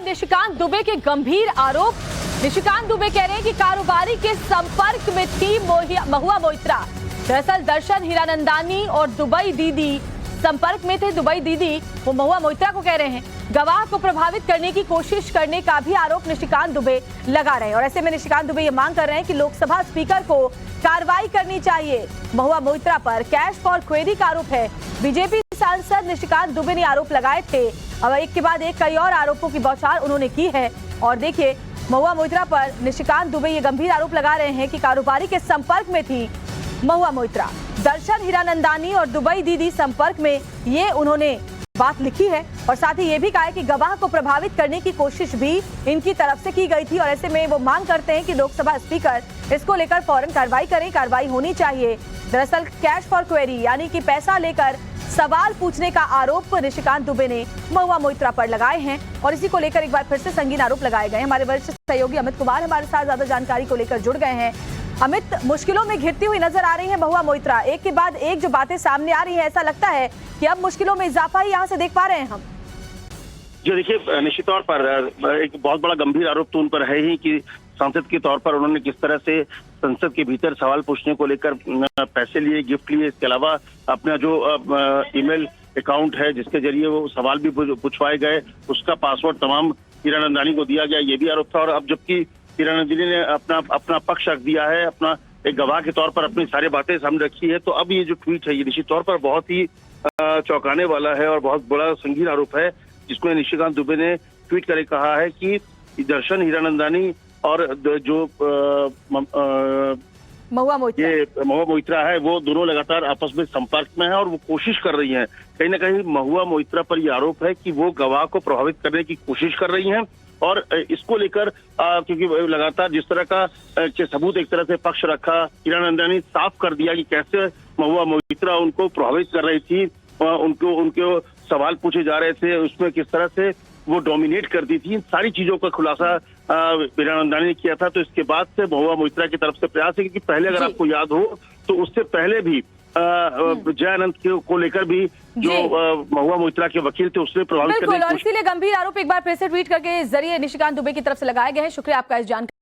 निशिकांत दुबे के गंभीर आरोप। निशिकांत दुबे कह रहे हैं कि कारोबारी के संपर्क में थी महुआ मोइत्रा। दरअसल दर्शन हीरानंदानी और दुबई दीदी संपर्क में थे। दुबई दीदी वो महुआ मोइत्रा को कह रहे हैं गवाह को प्रभावित करने की कोशिश करने का भी आरोप निशिकांत दुबे लगा रहे हैं। और ऐसे में निशिकांत दुबे ये मांग कर रहे हैं कि लोकसभा स्पीकर को कार्रवाई करनी चाहिए। महुआ मोइत्रा पर कैश फॉर क्वेरी का आरोप है। बीजेपी सांसद निशिकांत दुबे ने आरोप लगाए थे। अब एक के बाद एक कई और आरोपों की बौछार उन्होंने की है। और देखिए महुआ मोइत्रा पर निशिकांत दुबे ये गंभीर आरोप लगा रहे हैं कि कारोबारी के संपर्क में थी महुआ मोइत्रा। दर्शन हीरानंदानी और दुबई दीदी संपर्क में ये उन्होंने बात लिखी है। और साथ ही ये भी कहा है कि गवाह को प्रभावित करने की कोशिश भी इनकी तरफ से की गई थी। और ऐसे में वो मांग करते हैं कि लोकसभा स्पीकर इसको लेकर फौरन कार्रवाई करें। कार्रवाई होनी चाहिए। दरअसल कैश फॉर क्वेरी यानी कि पैसा लेकर सवाल पूछने का आरोप निशिकांत दुबे ने महुआ मोइत्रा पर लगाए हैं। और इसी को लेकर एक बार फिर से संगीन आरोप लगाए गए। हमारे वरिष्ठ सहयोगी अमित कुमार हमारे साथ ज्यादा जानकारी को लेकर जुड़ गए हैं। अमित, मुश्किलों में घिरती हुई नजर आ रही है महुआ मोइत्रा। एक के बाद एक जो बातें सामने आ रही है, ऐसा लगता है कि अब मुश्किलों में इजाफा ही यहाँ से देख पा रहे हैं हम। जी देखिए, निश्चित तौर पर एक बहुत बड़ा गंभीर आरोप तो उन पर है ही कि सांसद के तौर पर उन्होंने किस तरह से संसद के भीतर सवाल पूछने को लेकर पैसे लिए, गिफ्ट लिए। इसके अलावा अपना जो ईमेल अकाउंट है जिसके जरिए वो सवाल भी पूछवाए गए, उसका पासवर्ड तमाम हीरानंदानी को दिया गया, ये भी आरोप था। और अब जबकि हीरानंदानी ने अपना पक्ष रख दिया है, अपना एक गवाह के तौर पर अपनी सारी बातें सामने रखी है, तो अब ये जो ट्वीट है ये निश्चित तौर पर बहुत ही चौंकाने वाला है और बहुत बड़ा संगीन आरोप है, जिसमें निशिकांत दुबे ने ट्वीट करके कहा है कि दर्शन हीरानंदानी और जो महुआ मोइत्रा है वो दोनों लगातार आपस में संपर्क में है और वो कोशिश कर रही हैं। कहीं ना कहीं महुआ मोइत्रा पर यह आरोप है कि वो गवाह को प्रभावित करने की कोशिश कर रही हैं। और इसको लेकर क्योंकि लगातार जिस तरह का सबूत एक तरह से पक्ष रखा, हीरानंदानी साफ कर दिया कि कैसे महुआ मोइत्रा उनको प्रभावित कर रही थी, उनके सवाल पूछे जा रहे थे, उसमें किस तरह से वो डोमिनेट करती थी। इन सारी चीजों का खुलासा हीरानंदानी ने किया था। तो इसके बाद से महुआ मोइत्रा की तरफ से प्रयास है कि पहले अगर आपको याद हो तो उससे पहले भी जय अनंत को लेकर भी जो महुआ मोइत्रा के वकील थे उसने प्रभावित करने की कोशिश। इसीलिए गंभीर आरोप एक बार फिर से ट्वीट करके जरिए निशिकांत दुबे की तरफ से लगाए गए हैं। शुक्रिया आपका इस जानकारी।